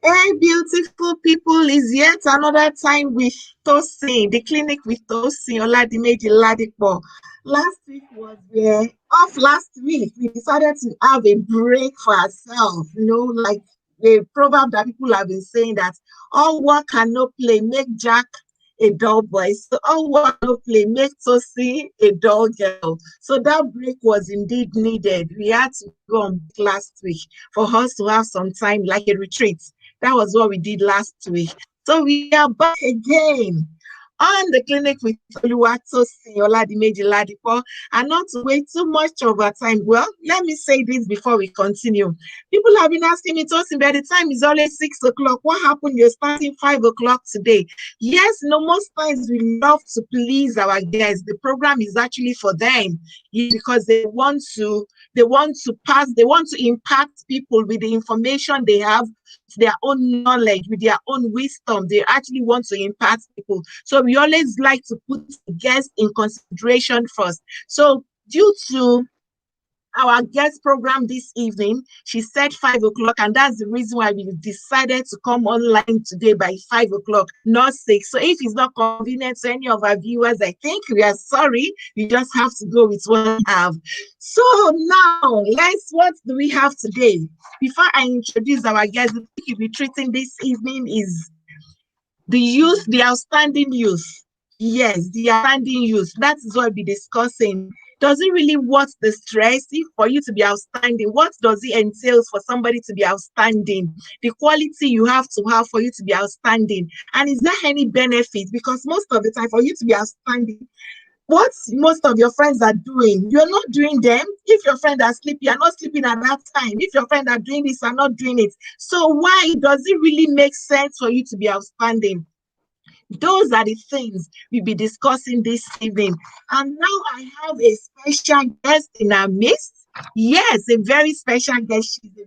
Hey, beautiful people, is yet another time with Tosin, the clinic with Tosin Oladimeji Ladipo. Last week was off last week. We decided to have a break for ourselves, like the proverb that people have been saying that all work and no play make Jack a dull boy. So all work no play make Tosin a dull girl. So that break was indeed needed. We had to go on last week for us to have some time, like a retreat. That was what we did last week. So we are back again on the clinic with Oluwatosin Oladimeji Ladipo, and not to wait too much of our time. Well, let me say this before we continue. People have been asking me, Tosin, by the time is always 6 o'clock. What happened? You're starting 5 o'clock today. Yes, most times we love to please our guests. The program is actually for them because they want to impact people with the information they have, their own knowledge, with their own wisdom. They actually want to impact people. So we always like to put the guest in consideration first. So due to our guest program this evening, she said 5 o'clock, and that's the reason why we decided to come online today by 5 o'clock, not 6. So if it's not convenient to any of our viewers, I think we are sorry. We just have to go with what we have. So now, what do we have today? Before I introduce our guest, the thing we'll be treating this evening is the youth, the outstanding youth. Yes, the outstanding youth. That is what we'll be discussing. Does it really worth the stress for you to be outstanding? What does it entail for somebody to be outstanding? The quality you have to have for you to be outstanding. And is there any benefit? Because most of the time, for you to be outstanding, what most of your friends are doing, you're not doing them. If your friends are sleeping, you're not sleeping at that time. If your friends are doing this, you're not doing it. So why does it really make sense for you to be outstanding? Those are the things we'll be discussing this evening. And now I have a special guest in our midst. Yes, a very special guest. She's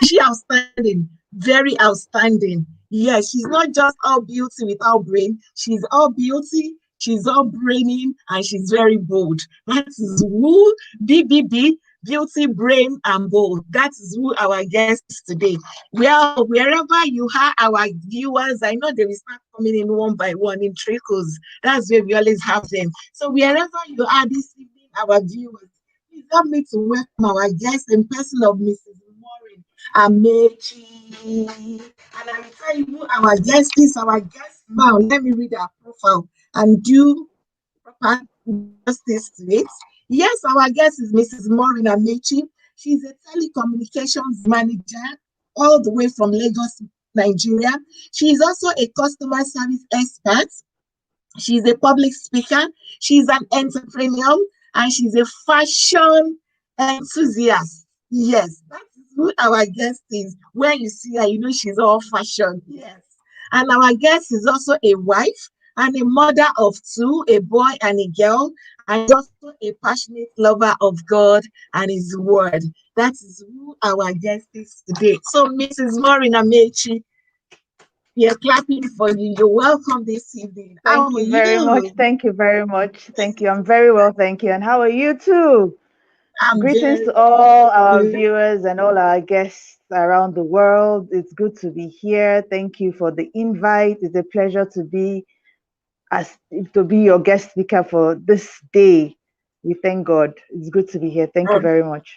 she outstanding, very outstanding. Yes, she's not just all beauty without brain. She's all beauty, she's all braining, and she's very bold. That is who BBB, beauty, brain, and bold. That is who our guest is today. Well, wherever you are, our viewers, I know they will start coming in one by one in trickles. That's where we always have them. So wherever you are this evening, our viewers, please help me to welcome our guest in person of Mrs. Maureen Amechi. And I will tell you who our guest is. Our guest now, let me read her profile and do proper justice to it. Yes, our guest is Mrs. Maureen Amechi. She's a telecommunications manager all the way from Lagos, Nigeria. She is also a customer service expert. She's a public speaker. She's an entrepreneur, and she's a fashion enthusiast. Yes, that's who our guest is. When you see her, you know she's all fashion. Yes. And our guest is also a wife and a mother of two, a boy and a girl, and also a passionate lover of God and His Word. That is who our guest is today. So, Mrs. Maureen Amechi, we are clapping for you. You're welcome this evening. Thank you very much. Thank you very much. Thank you. I'm very well, thank you. And how are you too? Greetings to all our viewers and all our guests around the world. It's good to be here. Thank you for the invite. It's a pleasure to be your guest speaker for this day. We thank God. It's good to be here. Thank you very much.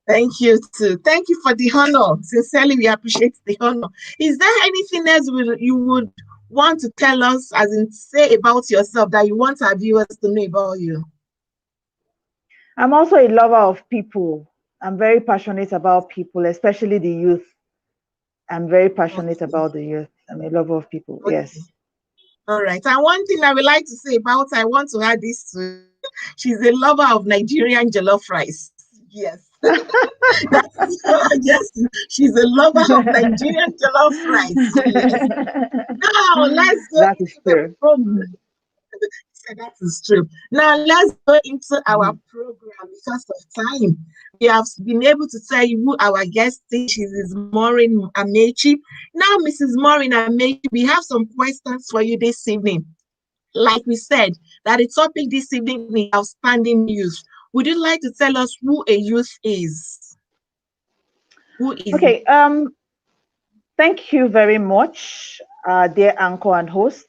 Thank you too. Thank you for the honor. Sincerely, we appreciate the honor. Is there anything else you would want to tell us, as in say about yourself, that you want our viewers to know about you? I'm also a lover of people. I'm very passionate about people, especially the youth. I'm very passionate about the youth. I'm a lover of people. Okay. Yes. All right. And one thing I would like to say about, I want to add this to, she's a lover of Nigerian jollof rice. Yes. Yes, she's a lover of Nigerian jollof rice. Yes. Now let's go that is true. That is true. Now let's go into our program. Because of time, we have been able to tell you who our guest is. She is Maureen Amechi. Now, Mrs. Maureen Amechi, we have some questions for you this evening. Like we said, that the topic this evening is outstanding youth. Would you like to tell us who a youth is? Who is Okay. Thank you very much, dear anchor and host.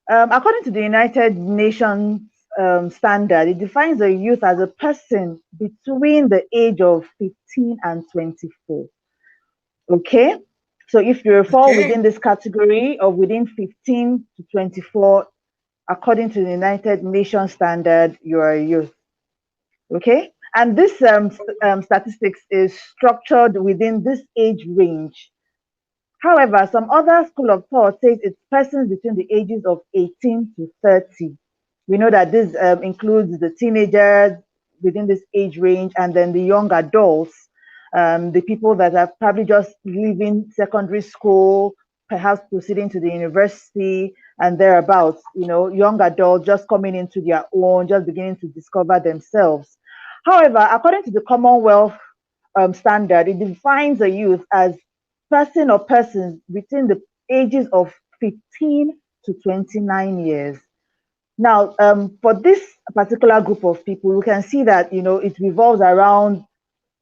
According to the United Nations standard, it defines a youth as a person between the age of 15 and 24. Okay. So if you fall okay? within this category of within 15 to 24, according to the United Nations standard, you are a youth. Okay. And this statistics is structured within this age range. However, some other school of thought says it's persons between the ages of 18 to 30. We know that this includes the teenagers within this age range and then the young adults, the people that are probably just leaving secondary school, perhaps proceeding to the university and thereabouts, young adults just coming into their own, just beginning to discover themselves. However, according to the Commonwealth standard, it defines a youth as person or persons between the ages of 15 to 29 years. Now, for this particular group of people, you can see that it revolves around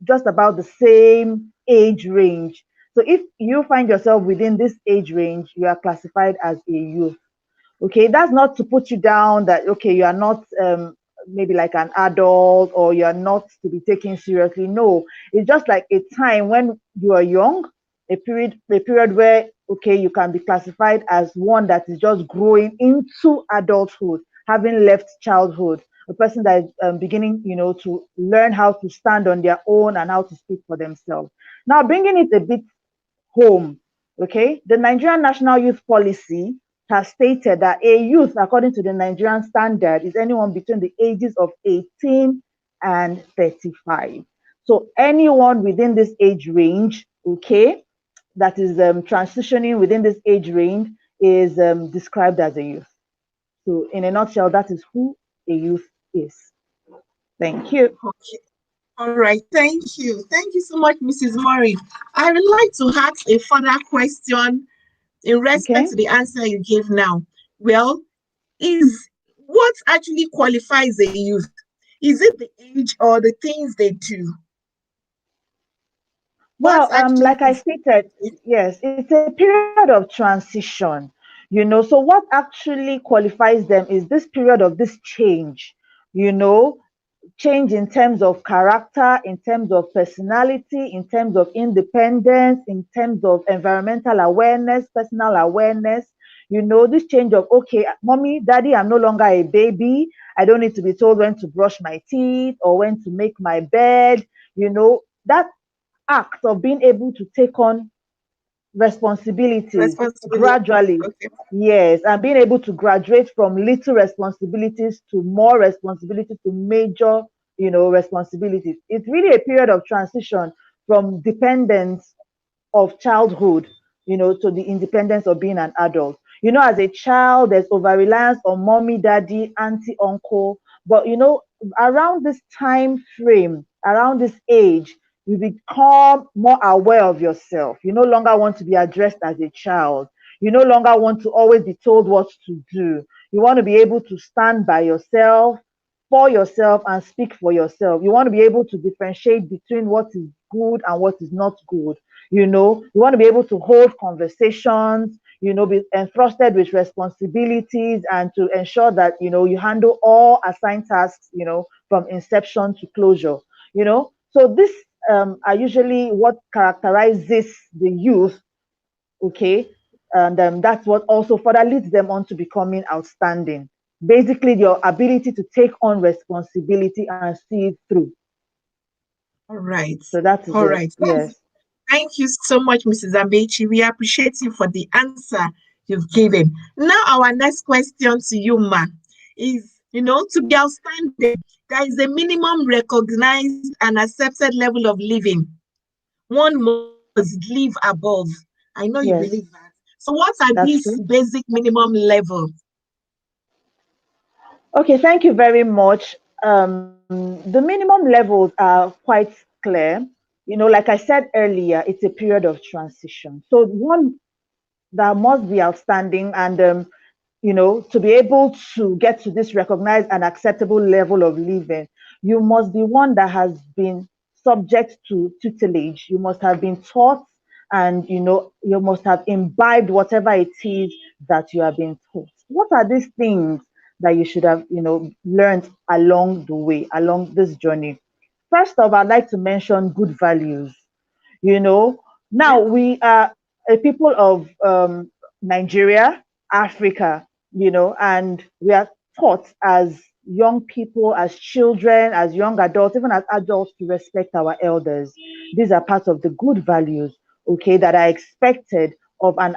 just about the same age range. So if you find yourself within this age range, you are classified as a youth. Okay, that's not to put you down that okay, you are not maybe like an adult or you're not to be taken seriously. No, it's just like a time when you are young, a period where okay, you can be classified as one that is just growing into adulthood, having left childhood, a person that is beginning, to learn how to stand on their own and how to speak for themselves. Now, bringing it a bit home. Okay, the Nigerian National Youth Policy has stated that a youth, according to the Nigerian standard, is anyone between the ages of 18 and 35. So anyone within this age range, okay, that is transitioning within this age range is described as a youth. So in a nutshell, that is who a youth is. Thank you. Okay. All right. Thank you. Thank you so much, Mrs. Murray. I would like to ask a further question in respect Okay. to the answer you gave now. Well, is what actually qualifies a youth? Is it the age or the things they do? What Well, actually like I is stated, it? yes, it's a period of transition, so what actually qualifies them is this period of this change, you know, change in terms of character, in terms of personality, in terms of independence, in terms of environmental awareness, personal awareness. This change of, okay, mommy, daddy, I'm no longer a baby. I don't need to be told when to brush my teeth or when to make my bed. That act of being able to take on responsibilities Responsibilities. gradually. Okay. Yes, and being able to graduate from little responsibilities to more responsibility to major, responsibilities. It's really a period of transition from dependence of childhood, to the independence of being an adult. As a child, there's over reliance on mommy, daddy, auntie, uncle. But around this time frame, around this age, you become more aware of yourself. You no longer want to be addressed as a child. You no longer want to always be told what to do. You want to be able to stand by yourself, for yourself, and speak for yourself. You want to be able to differentiate between what is good and what is not good. You want to be able to hold conversations, be entrusted with responsibilities and to ensure that, you handle all assigned tasks, from inception to closure, So this are usually what characterizes the youth, okay? And that's what also further leads them on to becoming outstanding. Basically, your ability to take on responsibility and see it through. All right. So that is All it. right. Yes. Thank you so much, Mrs. Amechi. We appreciate you for the answer you've given. Now, our next question to you, Ma, is to be outstanding, there is a minimum recognized and accepted level of living one must live above. I know you Yes, believe that. So, what are that's these true. basic minimum levels? Okay, thank you very much. The minimum levels are quite clear. Like I said earlier, it's a period of transition. So one that must be outstanding and to be able to get to this recognized and acceptable level of living, you must be one that has been subject to tutelage. You must have been taught, and you must have imbibed whatever it is that you have been taught. What are these things that you should have learned along the way, along this journey? First off, I'd like to mention good values. you know Now we are a people of Nigeria, Africa, and we are taught as young people, as children, as young adults, even as adults, to respect our elders. These are part of the good values, okay, that are expected of an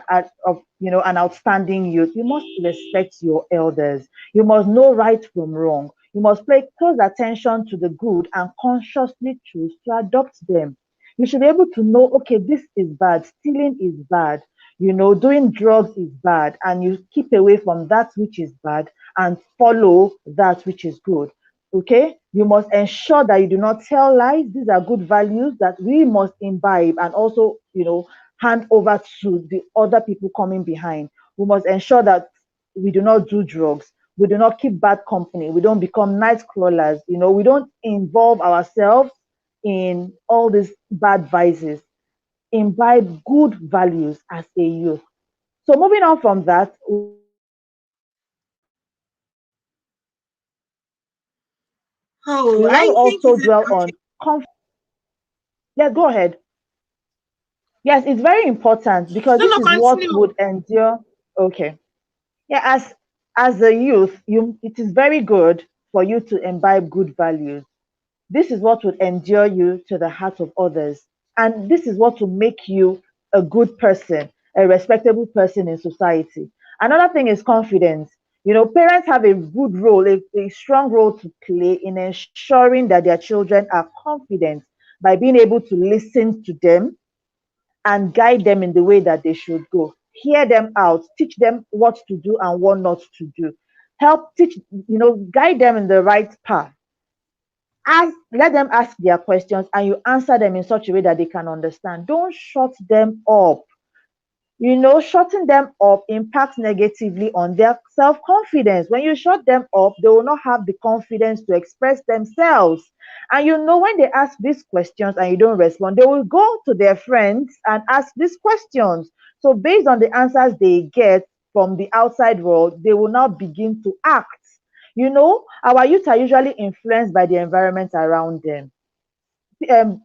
outstanding youth. You must respect your elders. You must know right from wrong. You must pay close attention to the good and consciously choose to adopt them. You should be able to know, okay, this is bad, stealing is bad, doing drugs is bad, and you keep away from that which is bad and follow that which is good. Okay, you must ensure that you do not tell lies. These are good values that we must imbibe and also hand over to the other people coming behind. We must ensure that we do not do drugs, we do not keep bad company, we don't become night crawlers, we don't involve ourselves in all these bad vices. Imbibe good values as a youth. So moving on from that, Oh, we want I to think also it's dwell okay. on yeah, go ahead. Yes, it's very important because No, this no, is what continue. would endure. Okay. Yeah, as a youth, it is very good for you to imbibe good values. This is what would endure you to the heart of others. And this is what will make you a good person, a respectable person in society. Another thing is confidence. Parents have a good role, a strong role to play in ensuring that their children are confident by being able to listen to them and guide them in the way that they should go. Hear them out, teach them what to do and what not to do. Help teach, guide them in the right path. Let them ask their questions and you answer them in such a way that they can understand. Don't shut them up. Shutting them up impacts negatively on their self-confidence. When you shut them up, they will not have the confidence to express themselves. And when they ask these questions and you don't respond, they will go to their friends and ask these questions. So based on the answers they get from the outside world, they will now begin to act. Our youth are usually influenced by the environment around them.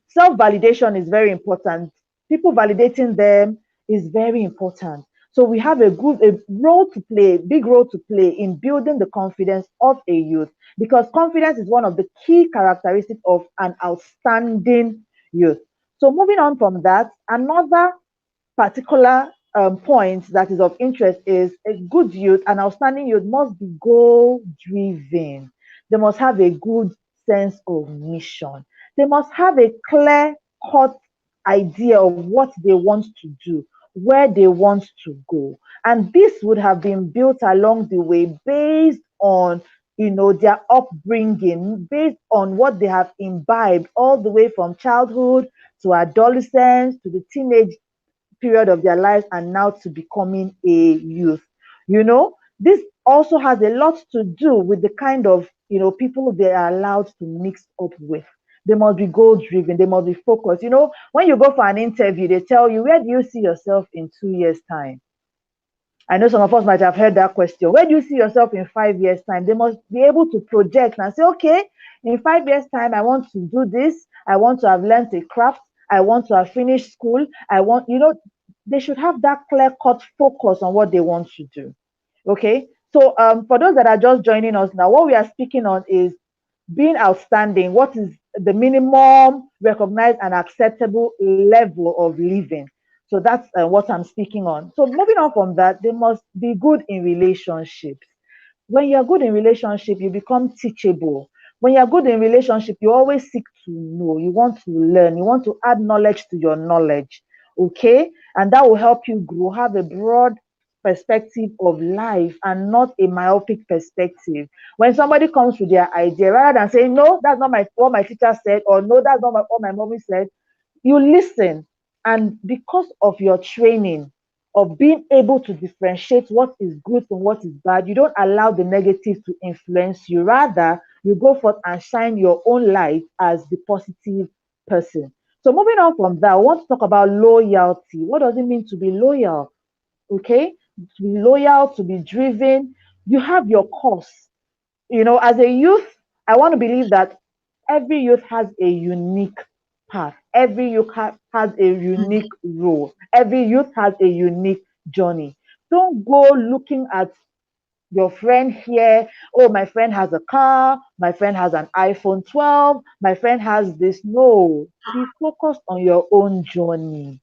Self-validation is very important. People validating them is very important. So we have a role to play, big role to play in building the confidence of a youth, because confidence is one of the key characteristics of an outstanding youth. So moving on from that, another particular point that is of interest is a good youth, an outstanding youth must be goal driven. They must have a good sense of mission. They must have a clear cut idea of what they want to do, where they want to go. And this would have been built along the way based on their upbringing, based on what they have imbibed all the way from childhood to adolescence to the teenage period of their lives and now to becoming a youth. This also has a lot to do with the kind of people they are allowed to mix up with. They must be goal driven, they must be focused. When you go for an interview, they tell you, where do you see yourself in 2 years' time? I know some of us might have heard that question. Where do you see yourself in 5 years' time? They must be able to project and say, okay, in 5 years' time, I want to do this. I want to have learned a craft. I want to have finished school. They should have that clear cut focus on what they want to do. Okay. So for those that are just joining us now, what we are speaking on is being outstanding. What is the minimum recognized and acceptable level of living? So that's what I'm speaking on. So moving on from that, they must be good in relationships. When you're good in relationship, you become teachable. When you're good in relationship, you always seek to know. You want to learn. You want to add knowledge to your knowledge. Okay? And that will help you grow, have a broad perspective of life and not a myopic perspective. When somebody comes with their idea, rather than saying, no, that's not what my teacher said, or no, that's not what my mommy said, you listen. And because of your training of being able to differentiate what is good from what is bad, you don't allow the negative to influence you. Rather, you go forth and shine your own light as the positive person. So moving on from that, I want to talk about loyalty. What does it mean to be loyal? Okay, to be loyal, to be driven. You have your course. As a youth, I want to believe that every youth has a unique path. Every youth has a unique role. Every youth has a unique journey. Don't go looking at your friend here. Oh, my friend has a car. My friend has an iPhone 12. My friend has this. No, be focused on your own journey.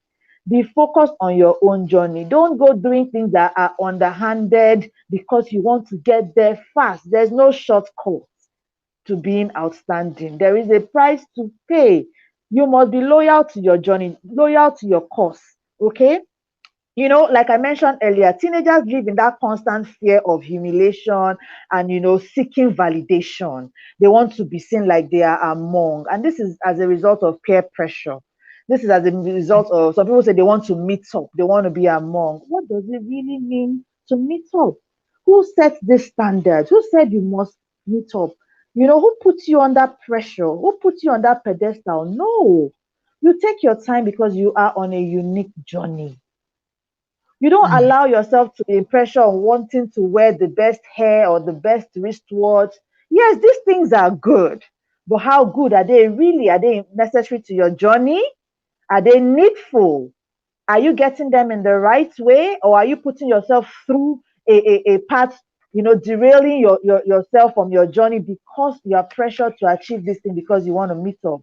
Be focused on your own journey. Don't go doing things that are underhanded because you want to get there fast. There's no shortcut to being outstanding. There is a price to pay. You must be loyal to your journey, loyal to your cause. Okay? Like I mentioned earlier, teenagers live in that constant fear of humiliation and, seeking validation. They want to be seen like they are among. And this is as a result of peer pressure. This is as a result of, some people say they want to meet up, they want to be among. What does it really mean to meet up? Who sets this standard? Who said you must meet up? Who puts you under pressure? Who puts you on that pedestal? No. You take your time because you are on a unique journey. You don't allow yourself to be pressure on wanting to wear the best hair or the best wristwatch. Yes, these things are good, but how good are they really? Are they necessary to your journey? Are they needful? Are you getting them in the right way, or are you putting yourself through a path, derailing yourself from your journey because you are pressured to achieve this thing because you want to meet up?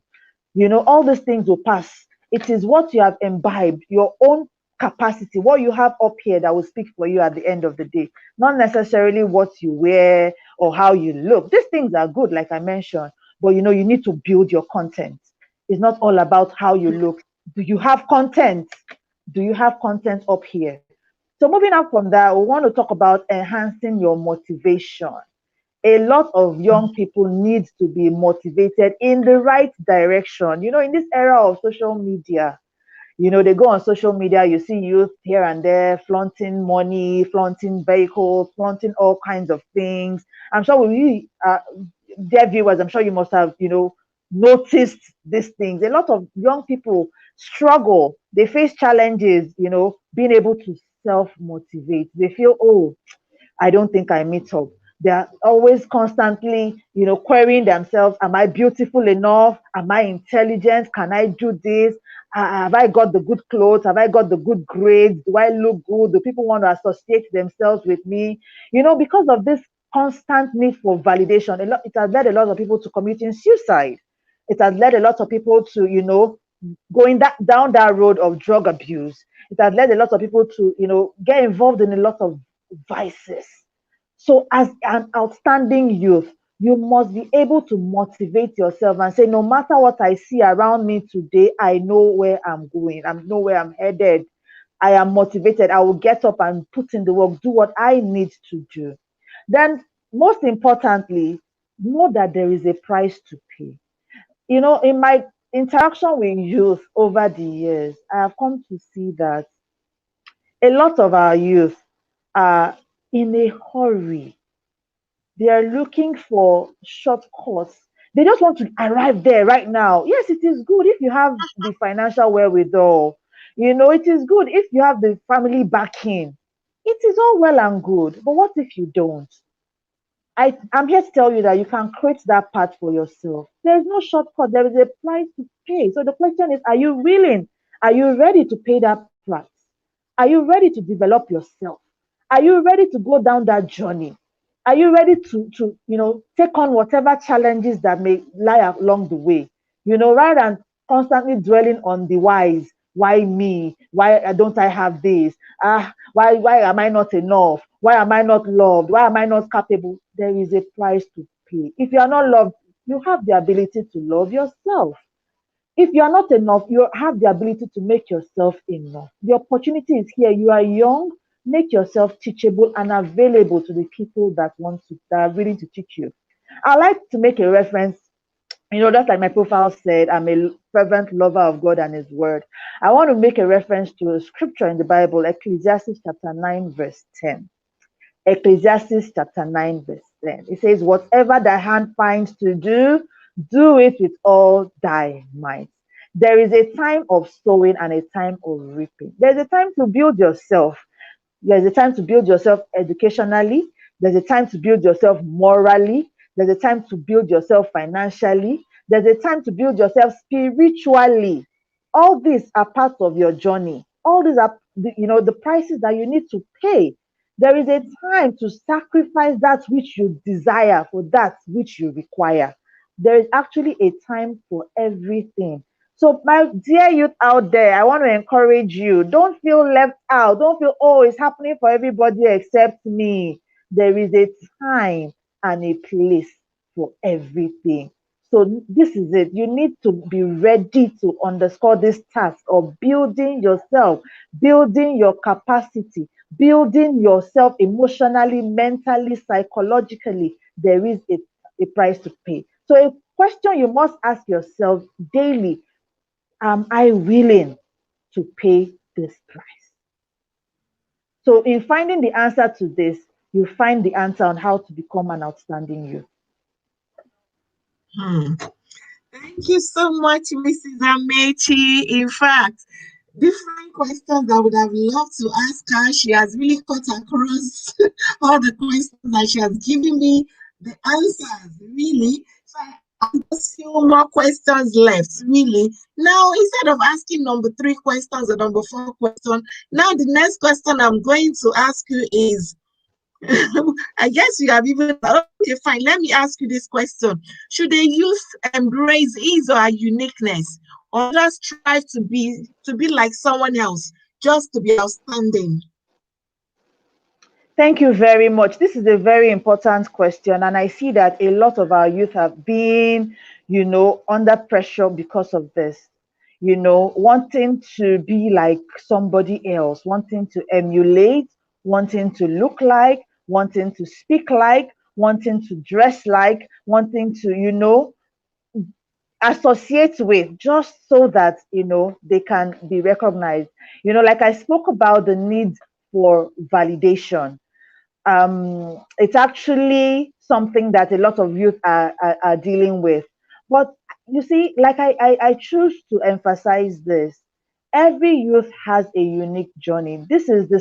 All these things will pass. It is what you have imbibed, your own capacity, what you have up here that will speak for you at the end of the day, not necessarily what you wear or how you look. These things are good, like I mentioned, but you need to build your content. It's not all about how you look. Do you have content? Do you have content up here? So moving on from that, we want to talk about enhancing your motivation. A lot of young people need to be motivated in the right direction. In this era of social media, they go on social media, you see youth here and there flaunting money, flaunting vehicles, flaunting all kinds of things. I'm sure dear viewers, I'm sure you must have, noticed these things. A lot of young people struggle. They face challenges, being able to self-motivate. They feel, oh, I don't think I meet up. They're always constantly, querying themselves. Am I beautiful enough? Am I intelligent? Can I do this? Have I got the good clothes? Have I got the good grades? Do I look good? Do people want to associate themselves with me? Because of this constant need for validation, it has led a lot of people to committing suicide. It has led a lot of people to, going down that road of drug abuse. It has led a lot of people to, get involved in a lot of vices. So, as an outstanding youth, you must be able to motivate yourself and say, no matter what I see around me today, I know where I'm going. I know where I'm headed. I am motivated. I will get up and put in the work, do what I need to do. Then, most importantly, know that there is a price to pay. In my interaction with youth over the years, I have come to see that a lot of our youth are in a hurry. They are looking for shortcuts. They just want to arrive there right now. Yes, it is good if you have the financial wherewithal. It is good if you have the family backing. It is all well and good. But what if you don't? I'm here to tell you that you can create that path for yourself. There is no shortcut. There is a price to pay. So the question is, are you willing? Are you ready to pay that price? Are you ready to develop yourself? Are you ready to go down that journey? Are you ready to take on whatever challenges that may lie along the way? Rather than constantly dwelling on the whys. Why me? Why don't I have this? Why am I not enough? Why am I not loved? Why am I not capable? There is a price to pay. If you are not loved, you have the ability to love yourself. If you are not enough, you have the ability to make yourself enough. The opportunity is here. You are young. Make yourself teachable and available to the people that are willing to teach you. I like to make a reference. Just like my profile said, I'm a fervent lover of God and His Word. I want to make a reference to a scripture in the Bible, Ecclesiastes chapter 9, verse 10. Ecclesiastes chapter 9, verse 10. It says, whatever thy hand finds to do, do it with all thy might. There is a time of sowing and a time of reaping. There's a time to build yourself. There's a time to build yourself educationally. There's a time to build yourself morally. There's a time to build yourself financially. There's a time to build yourself spiritually. All these are parts of your journey. All these are, the prices that you need to pay. There is a time to sacrifice that which you desire for that which you require. There is actually a time for everything. So, my dear youth out there, I want to encourage you. Don't feel left out. Don't feel, oh, it's happening for everybody except me. There is a time and a place for everything. So, this is it. You need to be ready to underscore this task of building yourself, building your capacity, building yourself emotionally, mentally, psychologically. There is a price to pay. So, a question you must ask yourself daily: am I willing to pay this price? So, in finding the answer to this, you find the answer on how to become an outstanding youth. Thank you so much, Mrs. Amechi. In fact, different questions I would have loved to ask her. She has really cut across all the questions and she has given me the answers, really. So I have just few more questions left, really. Now, instead of asking number 3 questions or number 4 question, now the next question I'm going to ask you is, I guess you have even, okay, fine. Let me ask you this question. Should a youth embrace his or her uniqueness, or just strive to be like someone else, just to be outstanding? Thank you very much. This is a very important question, and I see that a lot of our youth have been, under pressure because of this. Wanting to be like somebody else, wanting to emulate, wanting to look like, wanting to speak like, wanting to dress like, wanting to, associate with, just so that they can be recognized. Like I spoke about the need for validation. It's actually something that a lot of youth are dealing with. But you see, like I choose to emphasize this. Every youth has a unique journey. This is the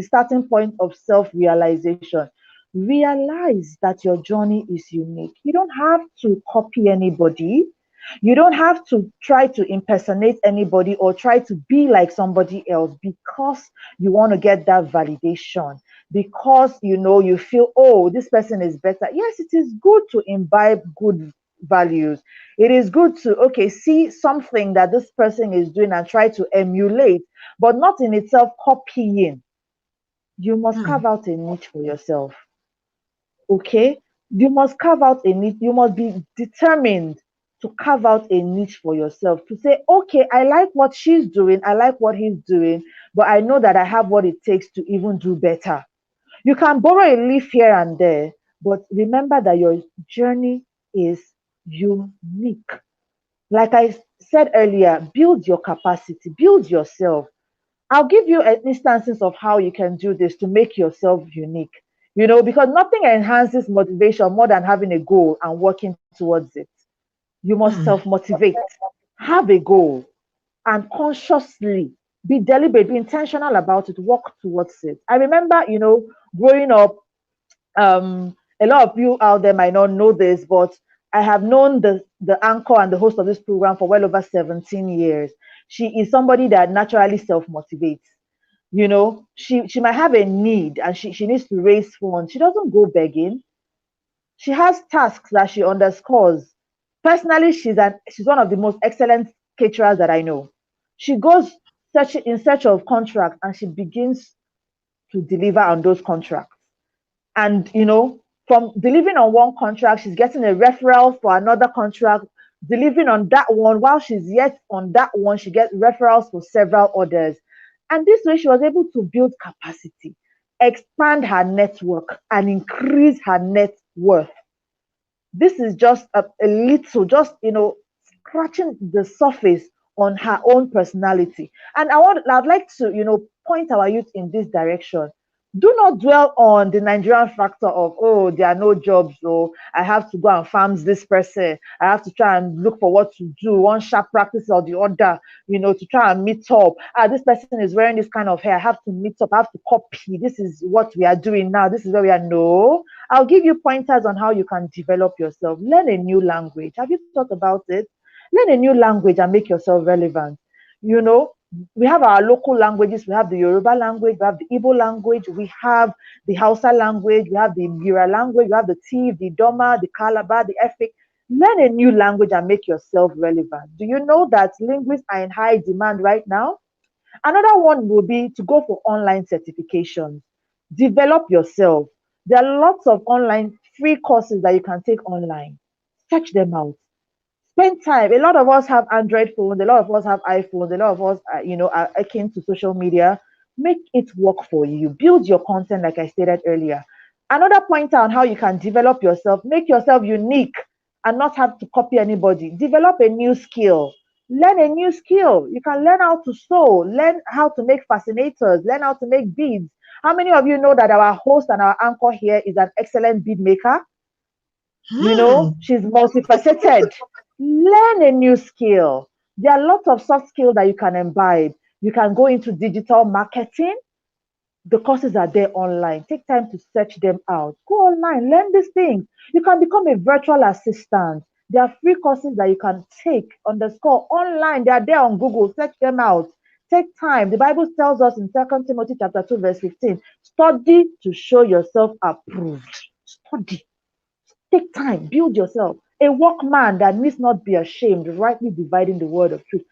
starting point of self-realization. Realize that your journey is unique. You don't have to copy anybody. You don't have to try to impersonate anybody or try to be like somebody else because you want to get that validation, because you feel, oh, this person is better. Yes, it is good to imbibe good values. It is good to, okay, see something that this person is doing and try to emulate, but not in itself copying. You must carve out a niche for yourself. Okay, you must carve out a niche. You must be determined to carve out a niche for yourself, to say, okay, I like what she's doing, I like what he's doing, but I know that I have what it takes to even do better. You can borrow a leaf here and there, but remember that your journey is unique. Like I said earlier, build your capacity, build yourself. I'll give you instances of how you can do this to make yourself unique. Because nothing enhances motivation more than having a goal and working towards it. You must self motivate, have a goal, and consciously be deliberate, be intentional about it, work towards it. I remember, growing up, a lot of you out there might not know this, but I have known the anchor and the host of this program for well over 17 years. She is somebody that naturally self motivates. She might have a need and she needs to raise funds. She doesn't go begging. She has tasks that she underscores. Personally, she's one of the most excellent caterers that I know. She goes in search of contracts and she begins to deliver on those contracts. And from delivering on one contract, she's getting a referral for another contract, delivering on that one. While she's yet on that one, she gets referrals for several others. And this way, she was able to build capacity, expand her network, and increase her net worth. This is just a little, just scratching the surface on her own personality. And I'd like to point our youth in this direction. Do not dwell on the Nigerian factor of, oh, there are no jobs, so I have to go and farm this person. I have to try and look for what to do, one sharp practice or the other, to try and meet up. This person is wearing this kind of hair. I have to meet up. I have to copy. This is what we are doing now. This is where we are. No, I'll give you pointers on how you can develop yourself. Learn a new language. Have you thought about it? Learn a new language and make yourself relevant. We have our local languages. We have the Yoruba language, we have the Igbo language, we have the Hausa language, we have the Mira language, we have the Tiv, the Doma, the Calabar, the Efik. Learn a new language and make yourself relevant. Do you know that linguists are in high demand right now? Another one will be to go for online certifications. Develop yourself. There are lots of online free courses that you can take online. Check them out. Spend time. A lot of us have Android phones, a lot of us have iPhones, a lot of us are akin to social media. Make it work for you. Build your content, like I stated earlier. Another pointer on how you can develop yourself: make yourself unique and not have to copy anybody. Develop a new skill. Learn a new skill. You can learn how to sew, learn how to make fascinators, learn how to make beads. How many of you know that our host and our anchor here is an excellent bead maker? She's multifaceted. Learn a new skill. There are lots of soft skills that you can imbibe. You can go into digital marketing. The courses are there online. Take time to search them out. Go online, learn these things. You can become a virtual assistant. There are free courses that you can take online. They are there on Google. Search them out. Take time. The Bible tells us in 2 Timothy chapter 2, verse 15, study to show yourself approved. Study. Take time. Build yourself. A workman that needs not be ashamed, rightly dividing the word of truth.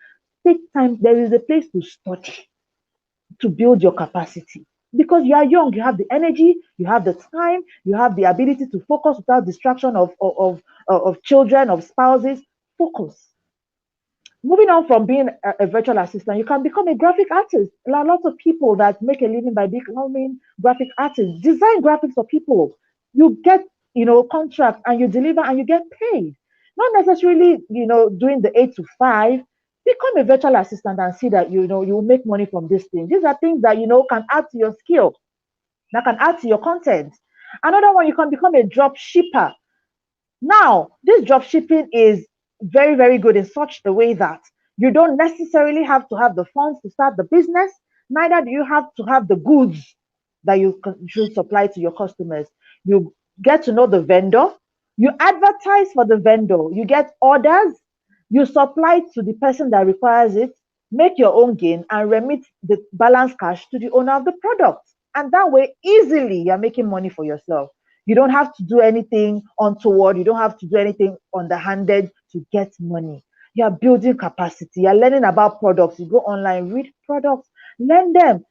Take time. There is a place to study, to build your capacity. Because you are young, you have the energy, you have the time, you have the ability to focus without distraction of children, of spouses. Focus. Moving on from being a virtual assistant, you can become a graphic artist. There are lots of people that make a living by becoming graphic artists. Design graphics for people. You get contract and you deliver and you get paid. Not necessarily doing the 8 to 5. Become a virtual assistant and see that you will make money from this thing. These are things that can add to your skill, that can add to your content. Another one, you can become a drop shipper. Now, this drop shipping is very, very good in such a way that you don't necessarily have to have the funds to start the business. Neither do you have to have the goods that you should supply to your customers. You get to know the vendor. You advertise for the vendor. You get orders. You supply to the person that requires it, make your own gain, and remit the balance cash to the owner of the product. And that way, easily, you're making money for yourself. You don't have to do anything untoward. You don't have to do anything underhanded to get money. You're building capacity. You're learning about products. You go online, read products, learn them.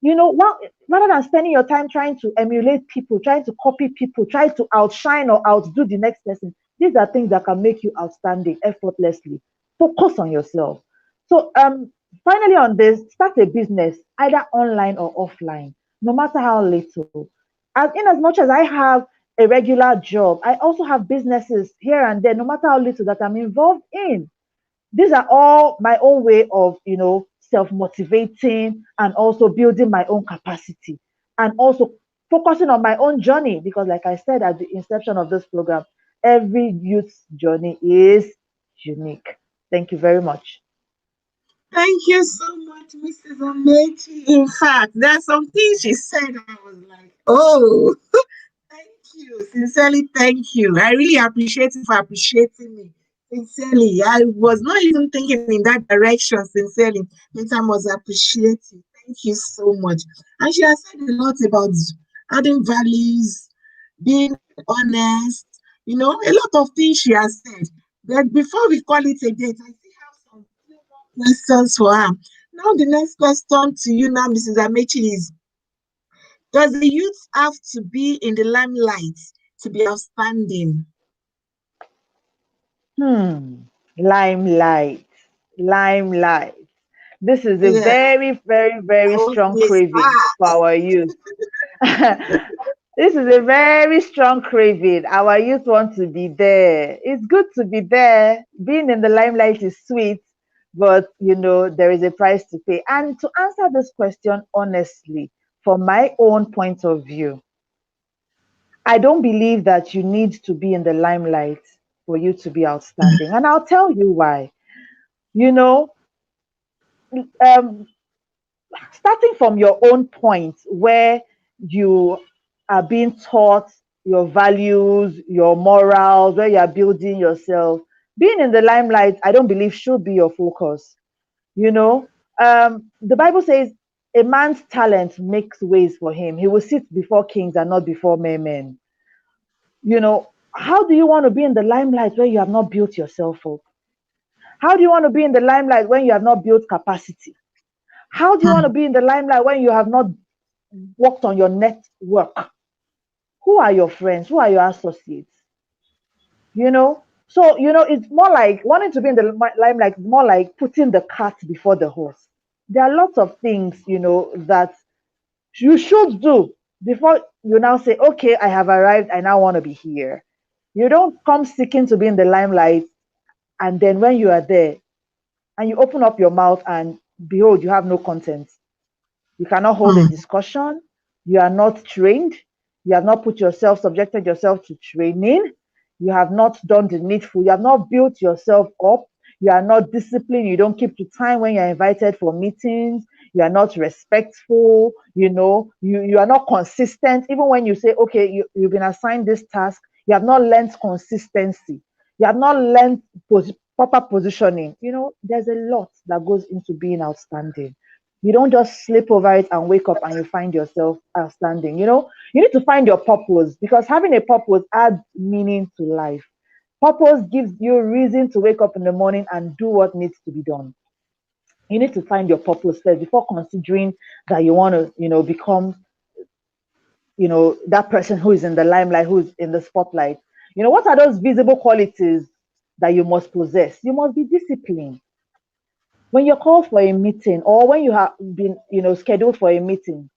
Rather than spending your time trying to emulate people, trying to copy people, trying to outshine or outdo the next person, these are things that can make you outstanding effortlessly. Focus on yourself. So finally on this, start a business, either online or offline, no matter how little. As much as I have a regular job, I also have businesses here and there, no matter how little, that I'm involved in. These are all my own way of, self-motivating and also building my own capacity and also focusing on my own journey. Because like I said at the inception of this program, every youth's journey is unique. Thank you very much. Thank you so much, Mrs. Amechi. In fact, there are some things she said, I was like, oh, thank you. Sincerely, thank you. I really appreciate you for appreciating me. Sincerely, I was not even thinking in that direction. Sincerely, I must appreciate you. Thank you so much. And she has said a lot about adding values, being honest, a lot of things she has said. But before we call it a date, I still have some few more questions for her. Now, the next question to you now, Mrs. Amechi, is: does the youth have to be in the limelight to be outstanding? Limelight. This is a Yeah. very, very, very strong craving for our youth. This is a very strong craving. Our youth want to be there. It's good to be there. Being in the limelight is sweet, but there is a price to pay. And to answer this question honestly, from my own point of view, I don't believe that you need to be in the limelight for you to be outstanding. And I'll tell you why. You know, um, starting from your own point where you are being taught your values, your morals, where you are building yourself, being in the limelight, I don't believe should be your focus. You know, the Bible says a man's talent makes ways for him. He will sit before kings and not before men. You know, how do you want to be in the limelight where you have not built yourself up? How do you want to be in the limelight when you have not built capacity? How do you want to be in the limelight when you have not worked on your network? Who are your friends? Who are your associates? You know? So, it's more like wanting to be in the limelight, more like putting the cart before the horse. There are lots of things, that you should do before you now say, okay, I have arrived. I now want to be here. You don't come seeking to be in the limelight. And then when you are there and you open up your mouth and behold, you have no content. You cannot hold a discussion. You are not trained. You have not subjected yourself to training. You have not done the needful. You have not built yourself up. You are not disciplined. You don't keep to time when you're invited for meetings. You are not respectful. You are not consistent. Even when you say, okay, you've been assigned this task, you have not learned consistency. You have not learned proper positioning. There's a lot that goes into being outstanding. You don't just sleep over it and wake up and you find yourself outstanding. You need to find your purpose, because having a purpose adds meaning to life. Purpose gives you reason to wake up in the morning and do what needs to be done. You need to find your purpose first before considering that you want to, become, that person who is in the limelight, who is in the spotlight. What are those visible qualities that you must possess? You must be disciplined. When you're called for a meeting, or when you have been, scheduled for a meeting,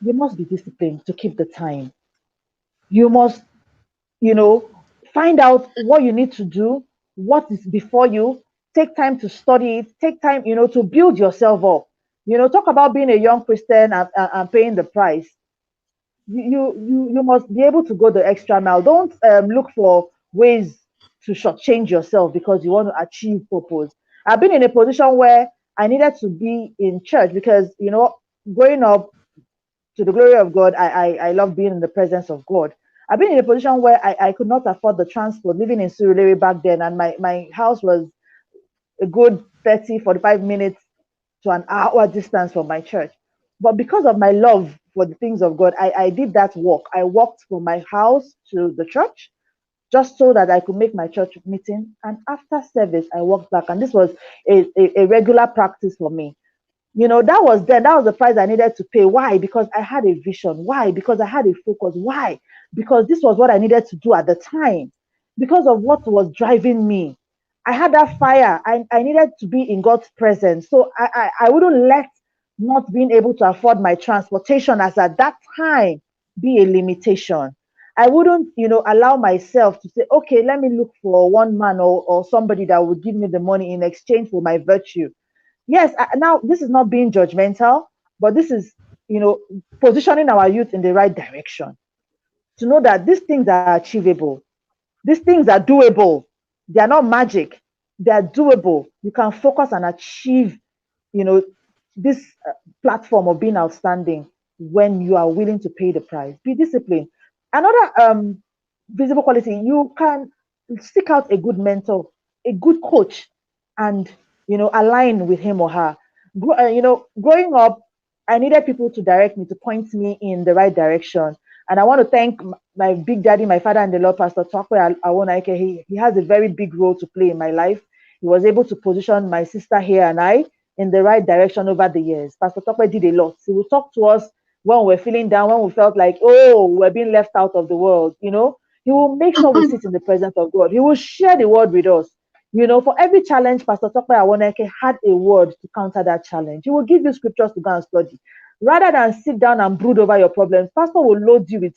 you must be disciplined to keep the time. You must, you know, find out what you need to do, what is before you, take time to study it, take time, to build yourself up. Talk about being a young Christian and paying the price. You must be able to go the extra mile. Don't look for ways to shortchange yourself because you want to achieve purpose. I've been in a position where I needed to be in church because growing up, to the glory of God, I love being in the presence of God. I've been in a position where I could not afford the transport, living in Surulere back then, and my house was a good 45 minutes to an hour distance from my church. But because of my love for the things of God, I did that walk. I walked from my house to the church just so that I could make my church meeting. And after service, I walked back. And this was a regular practice for me. That was the price I needed to pay. Why? Because I had a vision. Why? Because I had a focus. Why? Because this was what I needed to do at the time. Because of what was driving me. I had that fire. I needed to be in God's presence. So I wouldn't let not being able to afford my transportation as at that time be a limitation. I wouldn't, allow myself to say, okay, let me look for one man or somebody that would give me the money in exchange for my virtue. Yes, now this is not being judgmental, but this is, positioning our youth in the right direction to know that these things are achievable. These things are doable. They are not magic. They are doable. You can focus and achieve, this platform of being outstanding when you are willing to pay the price. Be disciplined. Another visible quality, you can seek out a good mentor, a good coach, and align with him or her. Growing up, I needed people to direct me, to point me in the right direction. And I want to thank my big daddy, my father in the Lord, Pastor Tokwe Awonaike. He has a very big role to play in my life. He was able to position my sister here and I in the right direction over the years. Pastor Tokwe did a lot. He would talk to us when we were feeling down, when we felt like, oh, we're being left out of the world. He will make sure we sit in the presence of God. He will share the word with us. For every challenge, Pastor Tokwe Awonaike had a word to counter that challenge. He will give you scriptures to go and study. Rather than sit down and brood over your problems, Pastor will load you with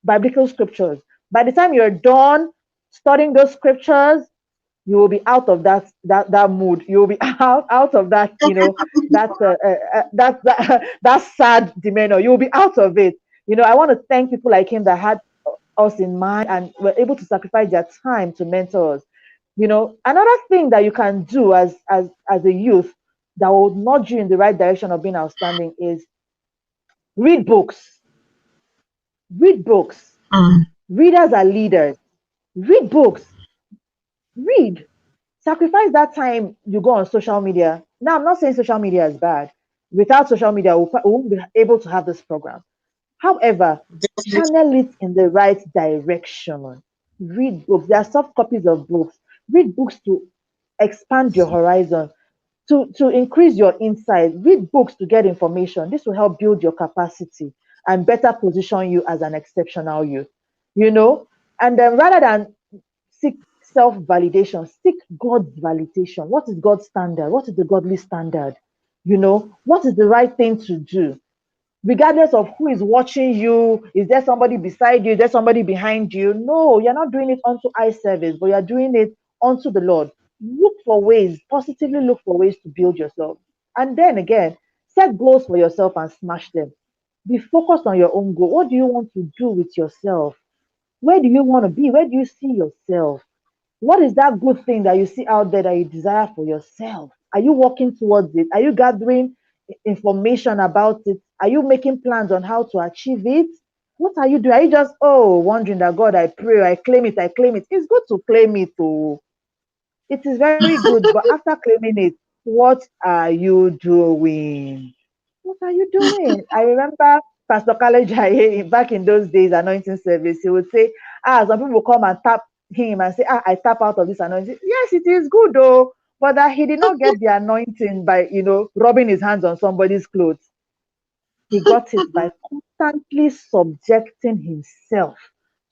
biblical scriptures. By the time you're done studying those scriptures, you will be out of that mood. You will be out of that, that sad demeanor. You will be out of it. I want to thank people like him that had us in mind and were able to sacrifice their time to mentor us. Another thing that you can do as a youth that will nudge you in the right direction of being outstanding is read books. Read books. Readers are leaders. Read books. Read. Sacrifice that time you go on social media. Now, I'm not saying social media is bad. Without social media, we won't be able to have this program. However, channel it in the right direction. Read books. There are soft copies of books. Read books to expand your horizon, to increase your insight. Read books to get information. This will help build your capacity and better position you as an exceptional youth. And then rather than seek self-validation, seek God's validation. What is God's standard? What is the godly standard? What is the right thing to do? Regardless of who is watching you, is there somebody beside you, is there somebody behind you? No, you're not doing it unto eye service, but you're doing it unto the Lord. Look for ways, positively look for ways to build yourself. And then again, set goals for yourself and smash them. Be focused on your own goal. What do you want to do with yourself? Where do you want to be? Where do you see yourself? What is that good thing that you see out there that you desire for yourself? Are you working towards it? Are you gathering information about it? Are you making plans on how to achieve it? What are you doing? Are you just, wondering that God, I pray, I claim it, I claim it? It's good to claim it, oh. It is very good, but after claiming it, what are you doing? What are you doing? I remember Pastor Kale back in those days, anointing service, he would say, some people come and tap him and say, I tap out of this anointing. Yes, it is good though, but that he did not get the anointing by, rubbing his hands on somebody's clothes. He got it by constantly subjecting himself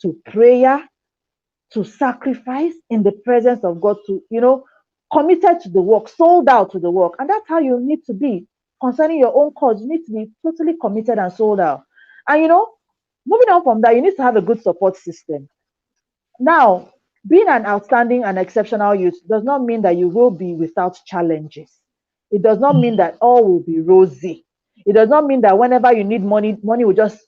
to prayer, to sacrifice in the presence of God, to, committed to the work, sold out to the work. And that's how you need to be concerning your own cause. You need to be totally committed and sold out. And, moving on from that, you need to have a good support system. Now, being an outstanding and exceptional youth does not mean that you will be without challenges. It does not mean that all will be rosy. It does not mean that whenever you need money, money will just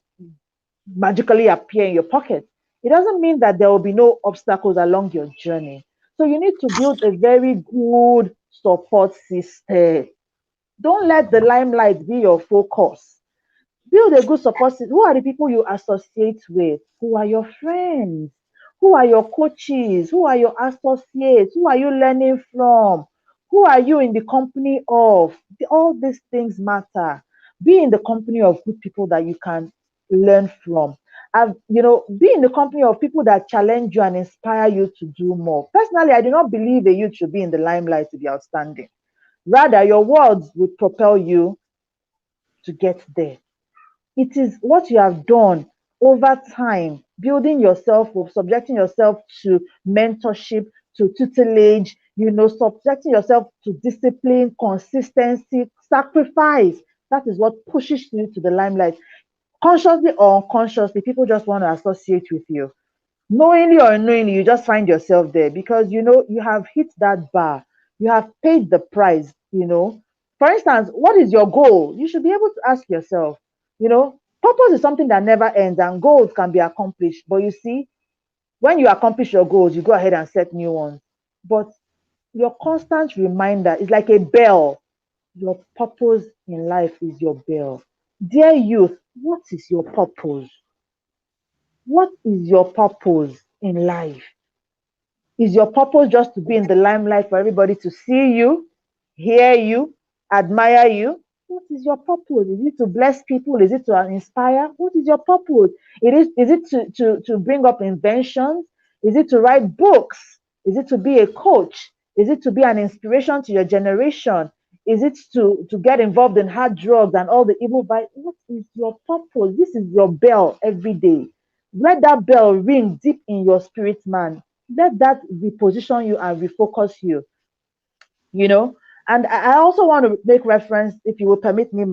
magically appear in your pocket. It doesn't mean that there will be no obstacles along your journey. So you need to build a very good support system. Don't let the limelight be your focus. Build a good support system. Who are the people you associate with? Who are your friends? Who are your coaches? Who are your associates? Who are you learning from? Who are you in the company of? All these things matter. Be in the company of good people that you can learn from. Be in the company of people that challenge you and inspire you to do more. Personally, I do not believe a youth should be in the limelight to be outstanding. Rather, your words would propel you to get there. It is what you have done over time, building yourself up, subjecting yourself to mentorship, to tutelage, subjecting yourself to discipline, consistency, sacrifice. That is what pushes you to the limelight. Consciously or unconsciously, people just want to associate with you. Knowingly or unknowingly, you just find yourself there because you have hit that bar. You have paid the price. For instance, what is your goal? You should be able to ask yourself. Purpose is something that never ends, and goals can be accomplished. But you see, when you accomplish your goals, you go ahead and set new ones. But your constant reminder is like a bell. Your purpose in life is your bell. Dear youth, what is your purpose? What is your purpose in life? Is your purpose just to be in the limelight for everybody to see you, hear you, admire you? What is your purpose? Is it to bless people? Is it to inspire? What is your purpose? Is it to bring up inventions? Is it to write books? Is it to be a coach? Is it to be an inspiration to your generation? Is it to get involved in hard drugs and all the evil vibes? What is your purpose? This is your bell every day. Let that bell ring deep in your spirit, man. Let that reposition you and refocus you. And I also want to make reference, if you will permit me,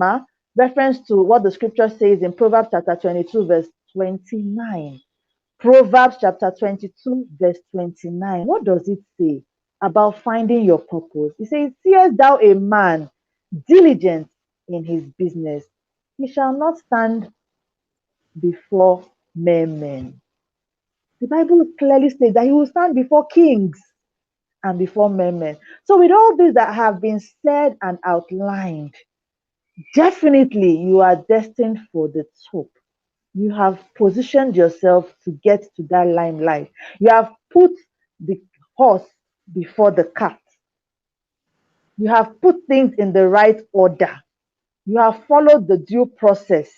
reference to what the scripture says in Proverbs chapter 22, verse 29. Proverbs chapter 22, verse 29. What does it say? about finding your purpose. He says, seest thou a man diligent in his business, he shall not stand before men. The Bible clearly states that he will stand before kings and before men. So, with all this that have been said and outlined, definitely you are destined for the top. You have positioned yourself to get to that limelight. You have put the horse before the cart. You have put things in the right order. You have followed the due process.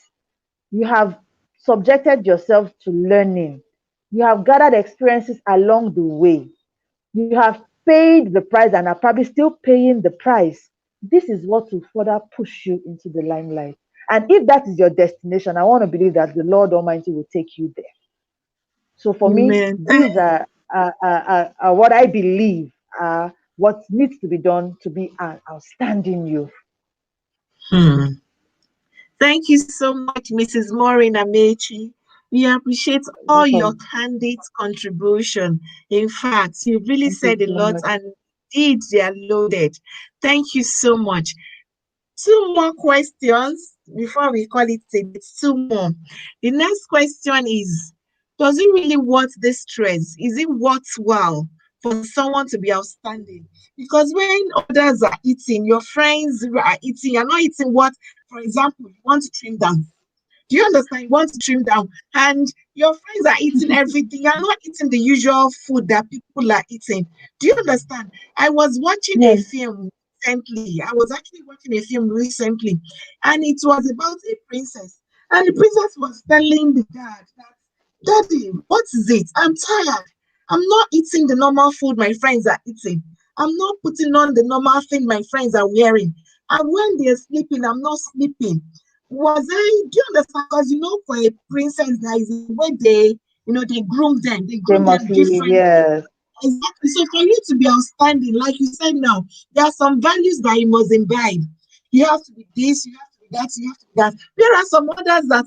You have subjected yourself to learning. You have gathered experiences along the way. You have paid the price and are probably still paying the price. This is what will further push you into the limelight. And if that is your destination, I want to believe that the Lord Almighty will take you there. So for me, Amen. these are what I believe are what needs to be done to be an outstanding youth. Hmm. Thank you so much, Mrs. Maureen Amechi. We appreciate all your Welcome. candid contribution. In fact, you really Thank you said a so lot much. and indeed they are loaded. Thank you so much. Two more questions before we call it a day. Two more. The next question is, does it really worth the stress? Is it worthwhile for someone to be outstanding? Because when others are eating, your friends are eating, you're not eating what, for example, you want to trim down. Do you understand? You want to trim down, and your friends are eating everything. You're not eating the usual food that people are eating. Do you understand? I was watching a Yes, film recently. I was actually watching a film recently, and it was about a princess. And the princess was telling the dad that, Daddy, what is it? I'm tired. I'm not eating the normal food my friends are eating. I'm not putting on the normal thing my friends are wearing. And when they're sleeping, I'm not sleeping. Do you understand? Because for a princess, there is a way they they groom must them leave. differently. Yes, Exactly. So for you to be outstanding, like you said now, there are some values that you must imbibe. You have to be this, you have to be that, you have to be that. There are some others that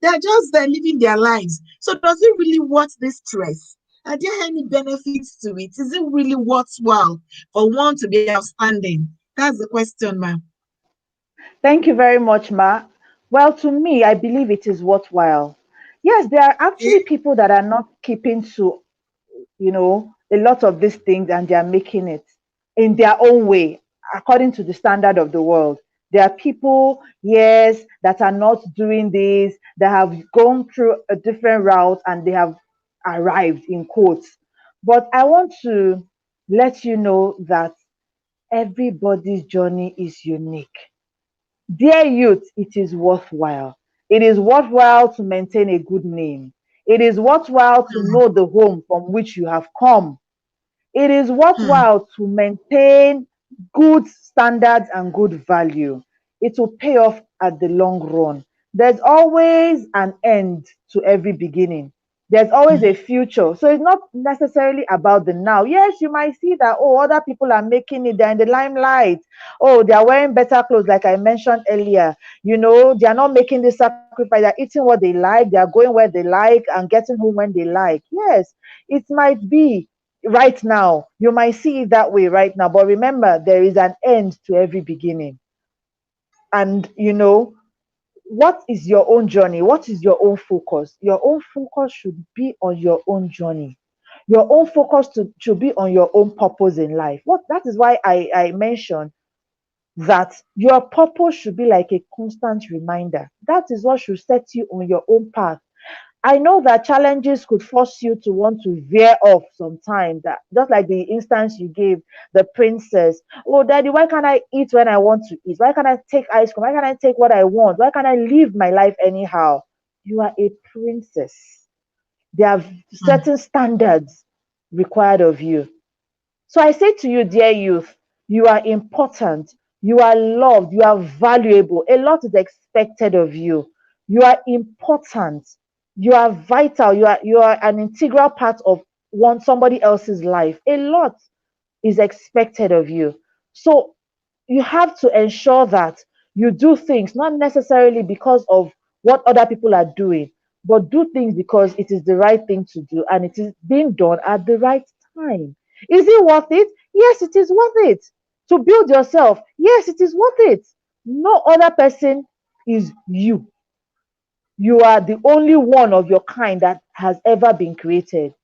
they're just there living their lives. So does it really worth this stress? Are there any benefits to it? Is it really worthwhile for one to be outstanding? That's the question, ma'am. thank you very much, Ma. Well, to me, I believe it is worthwhile. Yes, there are actually people that are not keeping to, a lot of these things and they are making it in their own way, according to the standard of the world. There are people, yes, that are not doing this, that have gone through a different route and they have arrived in quotes. But I want to let you know that everybody's journey is unique. Dear youth, it is worthwhile. It is worthwhile to maintain a good name. It is worthwhile to Hmm, know the home from which you have come. It is hmm, worthwhile to maintain good standards and good value. It will pay off at the long run. There's always an end to every beginning. There's always a future. So it's not necessarily about the now. Yes, you might see that, oh, other people are making it, they're in the limelight. Oh, they're wearing better clothes, like I mentioned earlier. They're not making the sacrifice, they're eating what they like, they're going where they like, and getting home when they like. Yes, it might be right now. You might see it that way right now, but remember, there is an end to every beginning. And what is your own journey? What is your own focus? Your own focus should be on your own journey. Your own focus should be on your own purpose in life. What that is why I mentioned that your purpose should be like a constant reminder. That is what should set you on your own path. I know that challenges could force you to want to veer off sometimes. That just like the instance you gave, the princess. Oh, daddy, why can't I eat when I want to eat? Why can't I take ice cream? Why can't I take what I want? Why can't I live my life anyhow? You are a princess. There are hmm. certain standards required of you. So I say to you, dear youth, you are important, you are loved, you are valuable. A lot is expected of you. You are important, you are vital, you are an integral part of somebody else's life. A lot is expected of you. So you have to ensure that you do things not necessarily because of what other people are doing, but do things because it is the right thing to do and it is being done at the right time. Is it worth it? Yes, it is worth it. To build yourself, yes, it is worth it. No other person is you. You are the only one of your kind that has ever been created.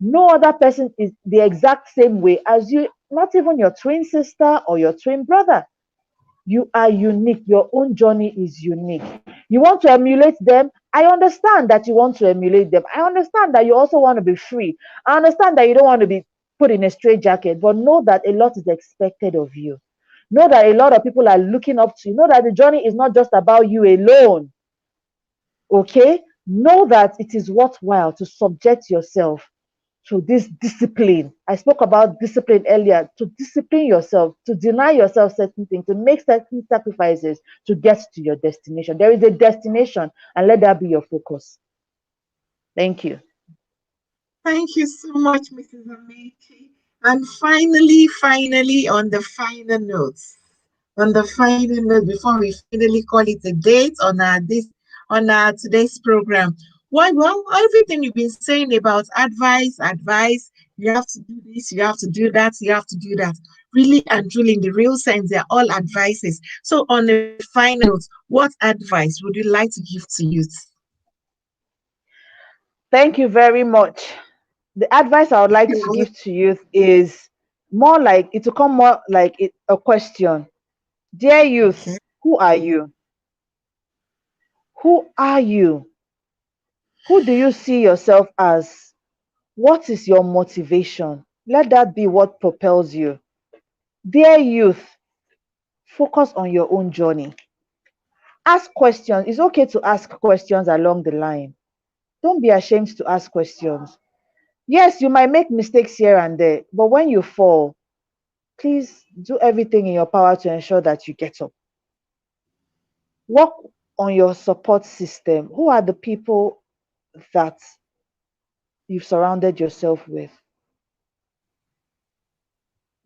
No other person is the exact same way as you, not even your twin sister or your twin brother. You are unique. Your own journey is unique. You want to emulate them. I understand that you want to emulate them. I understand that you also want to be free. I understand that you don't want to be put in a straitjacket, but know that a lot is expected of you. Know that a lot of people are looking up to you. Know that the journey is not just about you alone. Okay? Know that it is worthwhile to subject yourself to this discipline. I spoke about discipline earlier. To discipline yourself, to deny yourself certain things, to make certain sacrifices to get to your destination. There is a destination, and let that be your focus. Thank you. Thank you so much, Mrs. Amechi. And finally, on the final note, before we finally call it a date on our today's program. Why? Well, everything you've been saying about advice, you have to do this, you have to do that, you have to do that. Really and truly, in the real sense, they're all advices. So, on the final note, what advice would you like to give to youth? Thank you very much. The advice I would like to give to youth is more like it will come more like a question. Dear youth, Okay. who are you? Who are you? Who do you see yourself as? What is your motivation? Let that be what propels you. Dear youth, focus on your own journey. Ask questions. It's okay to ask questions along the line. Don't be ashamed to ask questions. Yes, you might make mistakes here and there, but when you fall, please do everything in your power to ensure that you get up. Work on your support system. Who are the people that you've surrounded yourself with?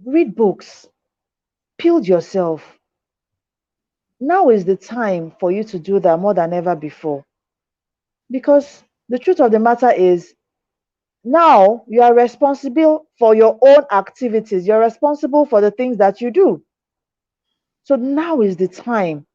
Read books, build yourself. Now is the time for you to do that more than ever before. Because the truth of the matter is, now you are responsible for your own activities. You're responsible for the things that you do. So now is the time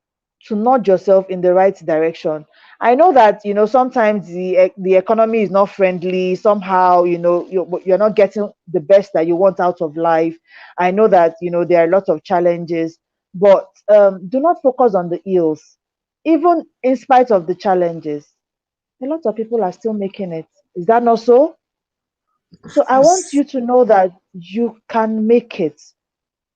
to nudge yourself in the right direction. I know that sometimes the economy is not friendly. Somehow you're not getting the best that you want out of life. I know that there are lots of challenges, but do not focus on the ills. Even in spite of the challenges, a lot of people are still making it. Is that not so? Of So I want course. you to know that you can make it.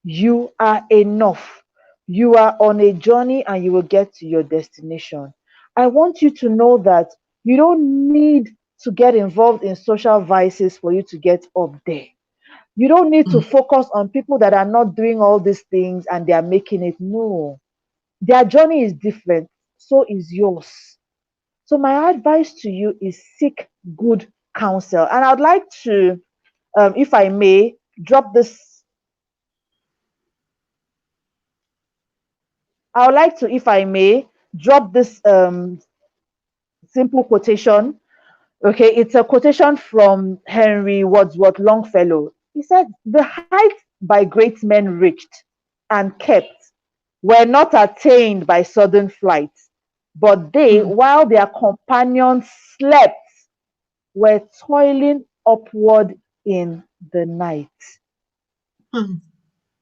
You are enough. You are on a journey and you will get to your destination. I want you to know that you don't need to get involved in social vices for you to get up there. You don't need to Mm. focus on people that are not doing all these things and they are making it. No, their journey is different. So is yours. So my advice to you is seek good counsel. And I'd like to, if I may, drop this. I would like to, if I may, drop this simple quotation. Okay, it's a quotation from Henry Wadsworth Longfellow. He said, "The heights by great men reached and kept were not attained by sudden flight, but they, Mm. while their companions slept, were toiling upward in the night." Mm.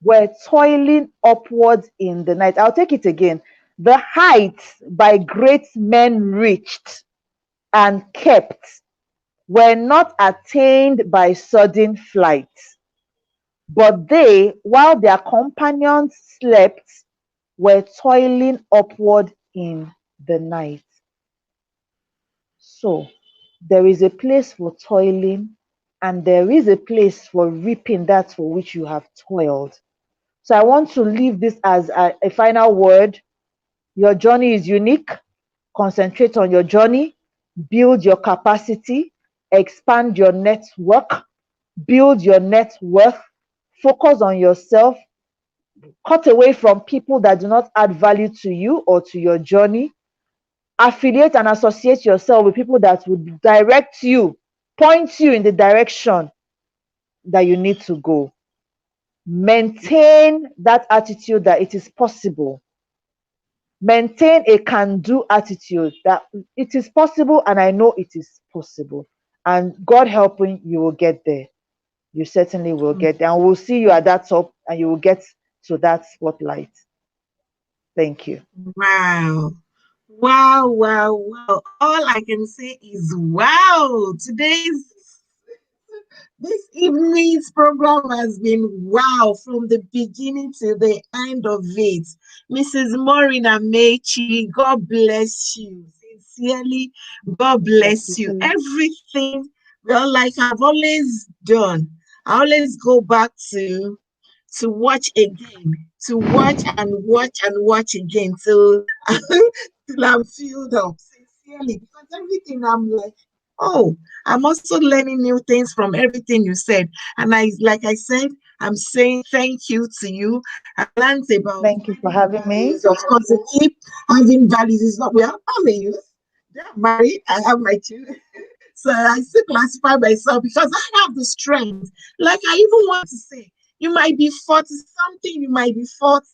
Were toiling upwards in the night. I'll take it again. The heights by great men reached and kept were not attained by sudden flight, but they, while their companions slept, were toiling upward in the night. So there is a place for toiling, and there is a place for reaping that for which you have toiled. So I want to leave this as a final word. Your journey is unique. Concentrate on your journey, build your capacity, expand your network, build your net worth, focus on yourself, cut away from people that do not add value to you or to your journey. Affiliate and associate yourself with people that would direct you, point you in the direction that you need to go. maintain that attitude that it is possible. Maintain a can-do attitude that it is possible, and I know it is possible. And God helping, you will get there. You certainly will get there. And we'll see you at that top, and you will get to that spotlight. Thank you. Wow. Wow, wow, wow. All I can say is wow. This evening's program has been wow from the beginning to the end of it. Mrs. Maureen Amechi, God bless you. Sincerely, God bless you. Everything, well, like I've always done, I always go back to watch again, to watch and watch and watch again till, till I'm filled up, sincerely, because everything I'm like, oh, I'm also learning new things from everything you said. And like I said, I'm saying thank you to you. I learned about Thank you for having me. values. Of course, to keep having values is not, well, I'm a youth. I'm married. I have my children. So I still classify myself because I have the strength. Like I even want to say, you might be 40 something, you might be 40.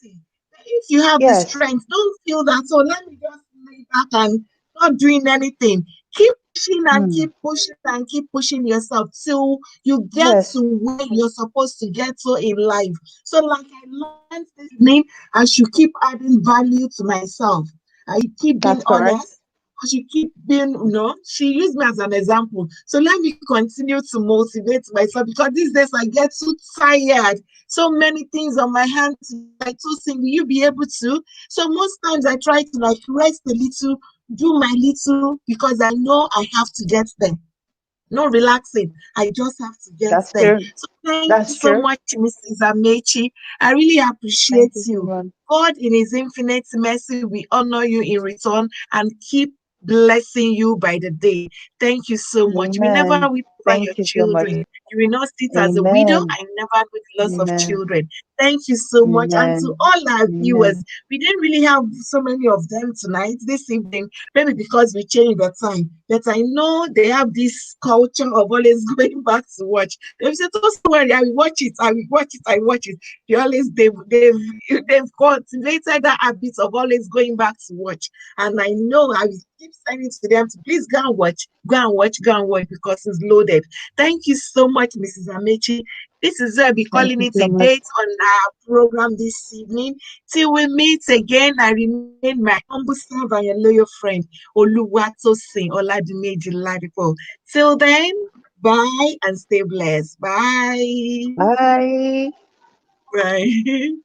If you have the Yes, strength, don't feel that, oh, let me just lay back and not doing anything. Keep pushing and keep pushing and keep pushing yourself till you get yes, to where you're supposed to get to in life. So, like I learned this name, I should keep adding value to myself. I keep being that's correct. honest. I should keep being, she used me as an example. So let me continue to motivate myself because these days I get too tired. So many things on my hands. Like to sing, will you be able to? So most times I try to like rest a little, do my little because I know I have to get there. No relaxing. I just have to get That's there. true. So thank you That's so true. much, Mrs. Amechi. I really Thank appreciate you so you. much. God, in His infinite mercy, we honor you in return and keep blessing you by the day. Thank you so much. We never Amen. weep over your Thank you so much. children. You will not sit as a widow. Amen. I never with loss of Amen. children. Thank you so much. And to Amen. all our viewers, Amen. we didn't really have so many of them tonight, this evening, maybe because we changed the time. But I know they have this culture of always going back to watch. They've said, "Oh, so worry, I will watch it, I will watch it, I watch it." They've cultivated that habit of always going back to watch. And I know I will keep sending to them to please go and watch, go and watch, go and watch because it's loaded. Thank you so much, Mrs. Amechi. This is where I'll be Thank calling you it so a much. date on our program this evening. Till we meet again, I remain my humble servant and your loyal friend, Oluwatosin Oladimeji Ladipo. Till then, bye and stay blessed. Bye. Bye. Bye.